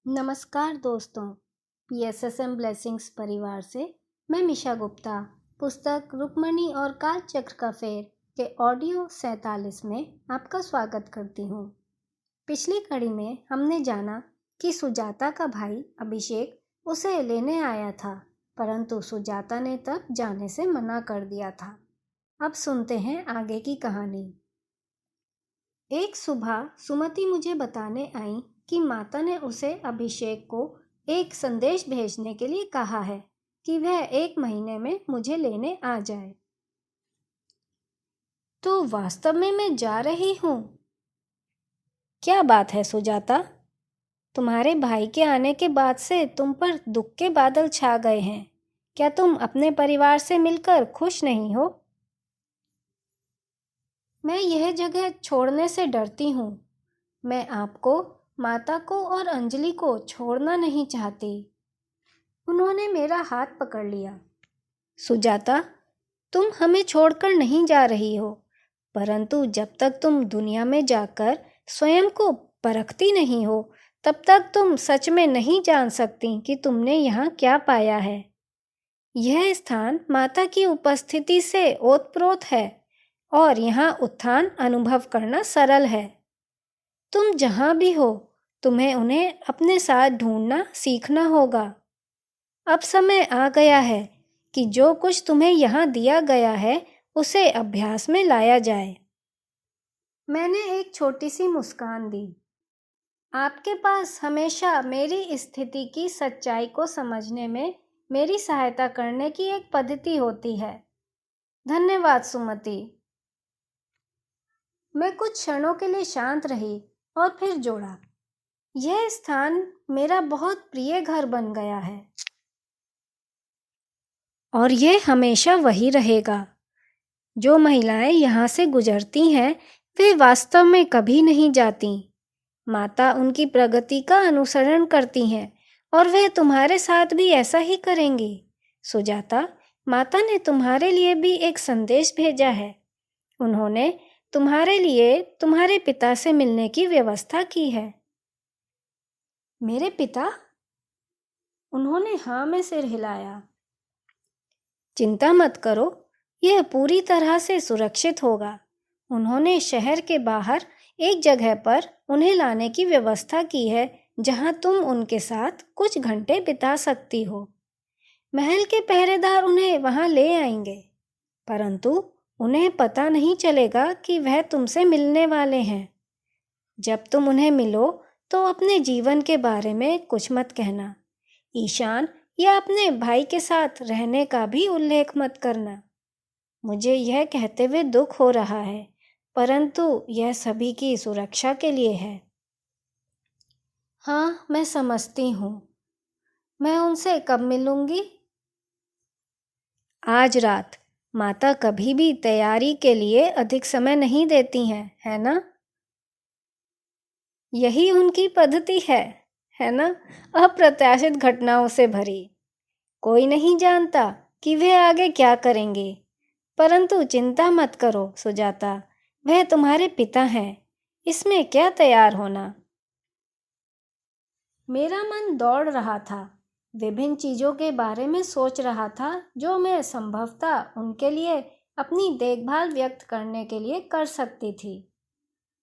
नमस्कार दोस्तों, PSSM blessings परिवार से मैं मिशा गुप्ता पुस्तक रुक्मणी और कालचक्र का फेर के ऑडियो 47 में आपका स्वागत करती हूँ। पिछली कड़ी में हमने जाना कि सुजाता का भाई अभिषेक उसे लेने आया था, परंतु सुजाता ने तब जाने से मना कर दिया था। अब सुनते हैं आगे की कहानी। एक सुबह सुमति मुझे बताने आई कि माता ने उसे अभिषेक को एक संदेश भेजने के लिए कहा है कि वह 1 महीने में मुझे लेने आ जाए। तो वास्तव में मैं जा रही हूँ। क्या बात है सुजाता? तुम्हारे भाई के आने के बाद से तुम पर दुख के बादल छा गए हैं। क्या तुम अपने परिवार से मिलकर खुश नहीं हो? मैं यह जगह छोड़ने से डरती हूँ। मैं आपको, माता को और अंजलि को छोड़ना नहीं चाहती। उन्होंने मेरा हाथ पकड़ लिया। सुजाता, तुम हमें छोड़कर नहीं जा रही हो, परंतु जब तक तुम दुनिया में जाकर स्वयं को परखती नहीं हो, तब तक तुम सच में नहीं जान सकती कि तुमने यहाँ क्या पाया है। यह स्थान माता की उपस्थिति से ओतप्रोत है और यहाँ उत्थान अनुभव करना सरल है। तुम जहाँ भी हो, तुम्हें उन्हें अपने साथ ढूंढना सीखना होगा। अब समय आ गया है कि जो कुछ तुम्हें यहाँ दिया गया है उसे अभ्यास में लाया जाए। मैंने एक छोटी सी मुस्कान दी। आपके पास हमेशा मेरी स्थिति की सच्चाई को समझने में मेरी सहायता करने की एक पद्धति होती है। धन्यवाद सुमति। मैं कुछ क्षणों के लिए शांत रही और फिर जोड़ा, यह स्थान मेरा बहुत प्रिय घर बन गया है और ये हमेशा वही रहेगा। जो महिलाएं यहाँ से गुजरती हैं वे वास्तव में कभी नहीं जाती। माता उनकी प्रगति का अनुसरण करती हैं और वह तुम्हारे साथ भी ऐसा ही करेंगी। सुजाता, माता ने तुम्हारे लिए भी एक संदेश भेजा है। उन्होंने तुम्हारे लिए तुम्हारे पिता से मिलने की व्यवस्था की है। मेरे पिता? उन्होंने हाँ में सिर हिलाया। चिंता मत करो, यह पूरी तरह से सुरक्षित होगा। उन्होंने शहर के बाहर एक जगह पर उन्हें लाने की व्यवस्था की है जहां तुम उनके साथ कुछ घंटे बिता सकती हो। महल के पहरेदार उन्हें वहां ले आएंगे, परंतु उन्हें पता नहीं चलेगा कि वह तुमसे मिलने वाले हैं। जब तुम उन्हें मिलो तो अपने जीवन के बारे में कुछ मत कहना। ईशान या अपने भाई के साथ रहने का भी उल्लेख मत करना। मुझे यह कहते हुए दुख हो रहा है, परंतु यह सभी की सुरक्षा के लिए है। हाँ, मैं समझती हूँ। मैं उनसे कब मिलूंगी? आज रात। माता कभी भी तैयारी के लिए अधिक समय नहीं देती हैं, है ना? यही उनकी पद्धति है ना? अप्रत्याशित घटनाओं से भरी। कोई नहीं जानता कि वे आगे क्या करेंगे, परंतु चिंता मत करो सुजाता, वह तुम्हारे पिता हैं, इसमें क्या तैयार होना। मेरा मन दौड़ रहा था, विभिन्न चीज़ों के बारे में सोच रहा था जो मैं संभवतः उनके लिए अपनी देखभाल व्यक्त करने के लिए कर सकती थी।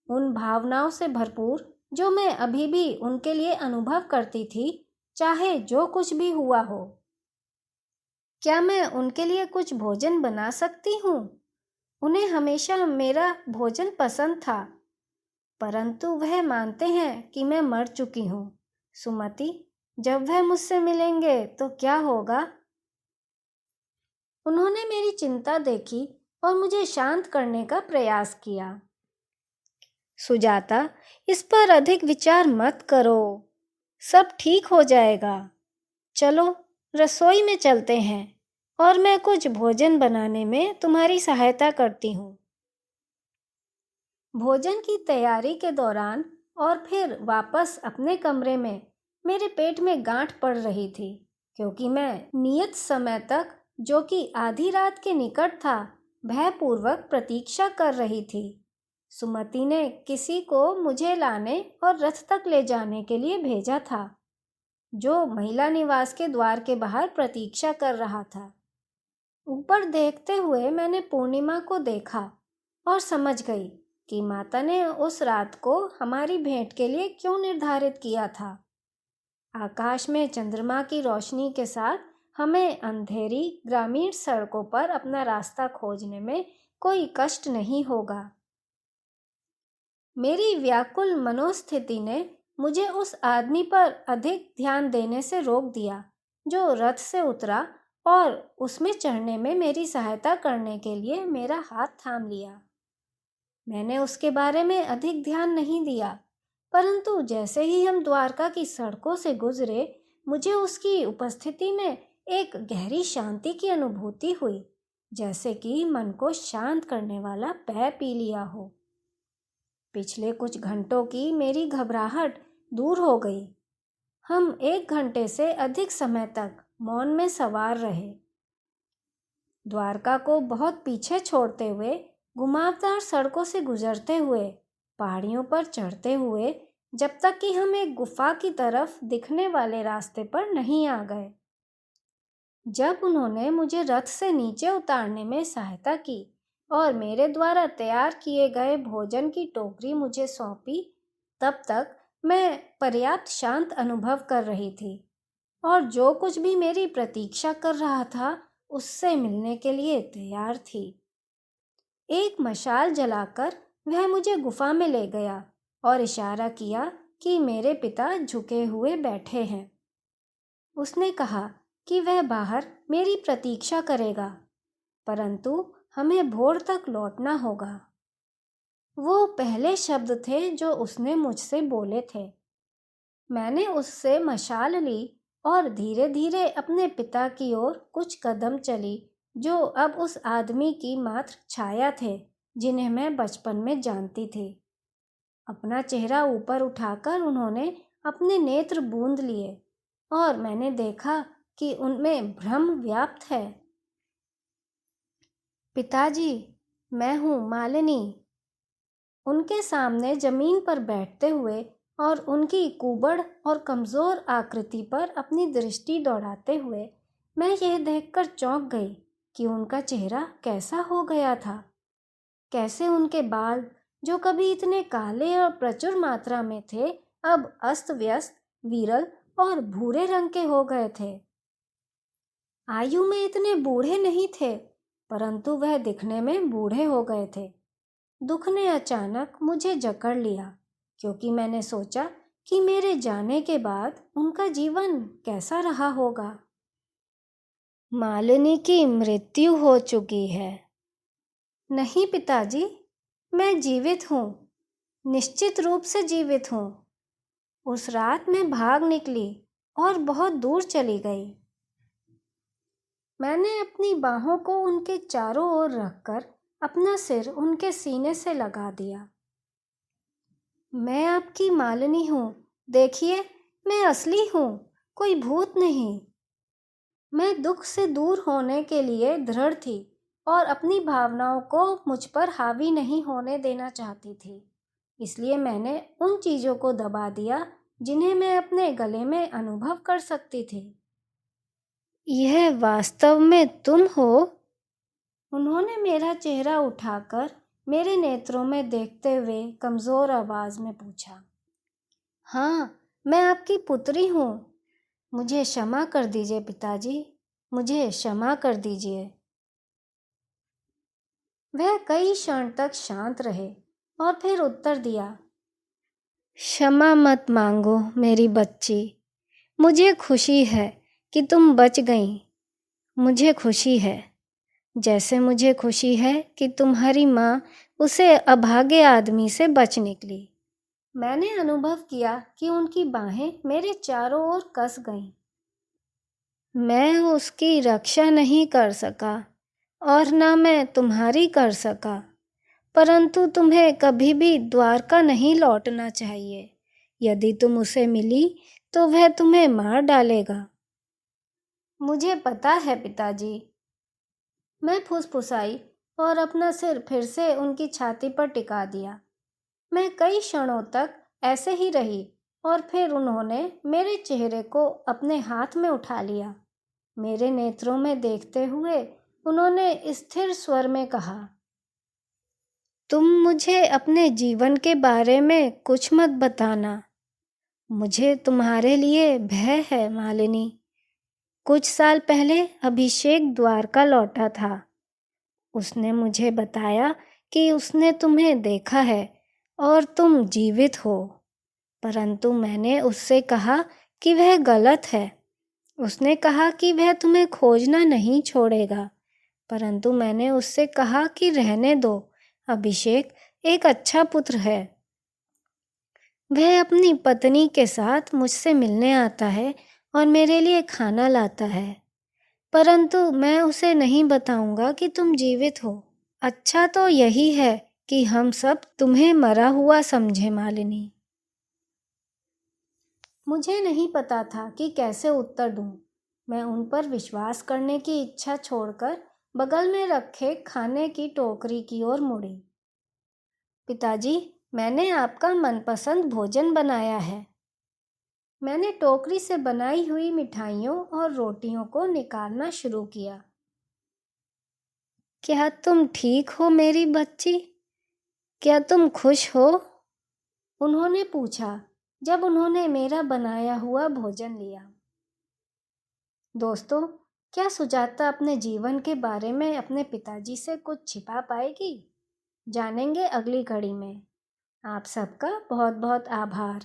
उन भावनाओं से भरपूर जो मैं अभी भी उनके लिए अनुभव करती थी, चाहे जो कुछ भी हुआ हो। क्या मैं उनके लिए कुछ भोजन बना सकती हूँ? उन्हें हमेशा मेरा भोजन पसंद था, परंतु वह मानते हैं कि मैं मर चुकी हूँ। सुमति, जब वह मुझसे मिलेंगे तो क्या होगा? उन्होंने मेरी चिंता देखी और मुझे शांत करने का प्रयास किया। सुजाता, इस पर अधिक विचार मत करो, सब ठीक हो जाएगा। चलो रसोई में चलते हैं और मैं कुछ भोजन बनाने में तुम्हारी सहायता करती हूँ। भोजन की तैयारी के दौरान और फिर वापस अपने कमरे में मेरे पेट में गांठ पड़ रही थी, क्योंकि मैं नियत समय तक, जो कि आधी रात के निकट था, भयपूर्वक प्रतीक्षा कर रही थी। सुमति ने किसी को मुझे लाने और रथ तक ले जाने के लिए भेजा था। जो महिला निवास के द्वार के बाहर प्रतीक्षा कर रहा था। ऊपर देखते हुए मैंने पूर्णिमा को देखा और समझ गई कि माता ने उस रात को हमारी भेंट के लिए क्यों निर्धारित किया था। आकाश में चंद्रमा की रोशनी के साथ हमें अंधेरी ग्रामीण सड़कों पर अपना रास्ता खोजने में कोई कष्ट नहीं होगा। मेरी व्याकुल मनोस्थिति ने मुझे उस आदमी पर अधिक ध्यान देने से रोक दिया जो रथ से उतरा और उसमें चढ़ने में मेरी सहायता करने के लिए मेरा हाथ थाम लिया। मैंने उसके बारे में अधिक ध्यान नहीं दिया, परंतु जैसे ही हम द्वारका की सड़कों से गुजरे, मुझे उसकी उपस्थिति में एक गहरी शांति की अनुभूति हुई, जैसे कि मन को शांत करने वाला पेय पी लिया हो। पिछले कुछ घंटों की मेरी घबराहट दूर हो गई। हम 1 घंटे से अधिक समय तक मौन में सवार रहे, द्वारका को बहुत पीछे छोड़ते हुए, घुमावदार सड़कों से गुजरते हुए, पहाड़ियों पर चढ़ते हुए, जब तक कि हम एक गुफा की तरफ दिखने वाले रास्ते पर नहीं आ गए। जब उन्होंने मुझे रथ से नीचे उतारने में सहायता की और मेरे द्वारा तैयार किए गए भोजन की टोकरी मुझे सौंपी, तब तक मैं पर्याप्त शांत अनुभव कर रही थी और जो कुछ भी मेरी प्रतीक्षा कर रहा था उससे मिलने के लिए तैयार थी। एक मशाल जलाकर वह मुझे गुफा में ले गया और इशारा किया कि मेरे पिता झुके हुए बैठे हैं। उसने कहा कि वह बाहर मेरी प्रतीक्षा करेगा, परंतु हमें भोर तक लौटना होगा। वो पहले शब्द थे जो उसने मुझसे बोले थे। मैंने उससे मशाल ली और धीरे धीरे अपने पिता की ओर कुछ कदम चली, जो अब उस आदमी की मात्र छाया थे जिन्हें मैं बचपन में जानती थी। अपना चेहरा ऊपर उठाकर उन्होंने अपने नेत्र बूंद लिए और मैंने देखा कि उनमें भ्रम व्याप्त है। पिताजी, मैं हूँ मालिनी। उनके सामने जमीन पर बैठते हुए और उनकी कुबड़ और कमज़ोर आकृति पर अपनी दृष्टि दौड़ाते हुए मैं यह देखकर चौंक गई कि उनका चेहरा कैसा हो गया था। कैसे उनके बाल, जो कभी इतने काले और प्रचुर मात्रा में थे, अब अस्त व्यस्त, विरल और भूरे रंग के हो गए थे। आयु में इतने बूढ़े नहीं थे, परंतु वह दिखने में बूढ़े हो गए थे। दुख ने अचानक मुझे जकड़ लिया, क्योंकि मैंने सोचा कि मेरे जाने के बाद उनका जीवन कैसा रहा होगा। मालिनी की मृत्यु हो चुकी है। नहीं पिताजी, मैं जीवित हूँ, निश्चित रूप से जीवित हूँ। उस रात मैं भाग निकली और बहुत दूर चली गई। मैंने अपनी बाहों को उनके चारों ओर रखकर अपना सिर उनके सीने से लगा दिया। मैं आपकी मालिनी हूँ, देखिए, मैं असली हूँ, कोई भूत नहीं। मैं दुख से दूर होने के लिए दृढ़ थी और अपनी भावनाओं को मुझ पर हावी नहीं होने देना चाहती थी। इसलिए मैंने उन चीज़ों को दबा दिया जिन्हें मैं अपने गले में अनुभव कर सकती थी। यह वास्तव में तुम हो? उन्होंने मेरा चेहरा उठाकर मेरे नेत्रों में देखते हुए कमज़ोर आवाज़ में पूछा। हाँ, मैं आपकी पुत्री हूँ। मुझे क्षमा कर दीजिए पिताजी, मुझे क्षमा कर दीजिए। वह कई क्षण तक शांत रहे और फिर उत्तर दिया, क्षमा मत मांगो मेरी बच्ची। मुझे खुशी है कि तुम बच गईं। मुझे खुशी है, जैसे मुझे खुशी है कि तुम्हारी माँ उसे अभागे आदमी से बच निकली। मैंने अनुभव किया कि उनकी बाहें मेरे चारों ओर कस गईं। मैं उसकी रक्षा नहीं कर सका और न मैं तुम्हारी कर सका, परंतु तुम्हें कभी भी द्वारका नहीं लौटना चाहिए। यदि तुम उसे मिली तो वह तुम्हें मार डालेगा। मुझे पता है पिताजी। मैं फुसफुसाई और अपना सिर फिर से उनकी छाती पर टिका दिया। मैं कई क्षणों तक ऐसे ही रही और फिर उन्होंने मेरे चेहरे को अपने हाथ में उठा लिया। मेरे नेत्रों में देखते हुए उन्होंने स्थिर स्वर में कहा, तुम मुझे अपने जीवन के बारे में कुछ मत बताना। मुझे तुम्हारे लिए भय है मालिनी। कुछ साल पहले अभिषेक द्वारका लौटा था। उसने मुझे बताया कि उसने तुम्हें देखा है और तुम जीवित हो, परंतु मैंने उससे कहा कि वह गलत है। उसने कहा कि वह तुम्हें खोजना नहीं छोड़ेगा, परंतु मैंने उससे कहा कि रहने दो, अभिषेक एक अच्छा पुत्र है। वह अपनी पत्नी के साथ मुझसे मिलने आता है और मेरे लिए खाना लाता है, परंतु मैं उसे नहीं बताऊंगा कि तुम जीवित हो। अच्छा तो यही है कि हम सब तुम्हें मरा हुआ समझे मालिनी। मुझे नहीं पता था कि कैसे उत्तर दूं। मैं उन पर विश्वास करने की इच्छा छोड़कर बगल में रखे खाने की टोकरी की ओर मुड़ी। पिताजी, मैंने आपका मनपसंद भोजन बनाया है। मैंने टोकरी से बनाई हुई मिठाइयों और रोटियों को निकालना शुरू किया। क्या तुम ठीक हो मेरी बच्ची? क्या तुम खुश हो? उन्होंने पूछा जब उन्होंने मेरा बनाया हुआ भोजन लिया। दोस्तों, क्या सुजाता अपने जीवन के बारे में अपने पिताजी से कुछ छिपा पाएगी? जानेंगे अगली कड़ी में। आप सबका बहुत बहुत आभार।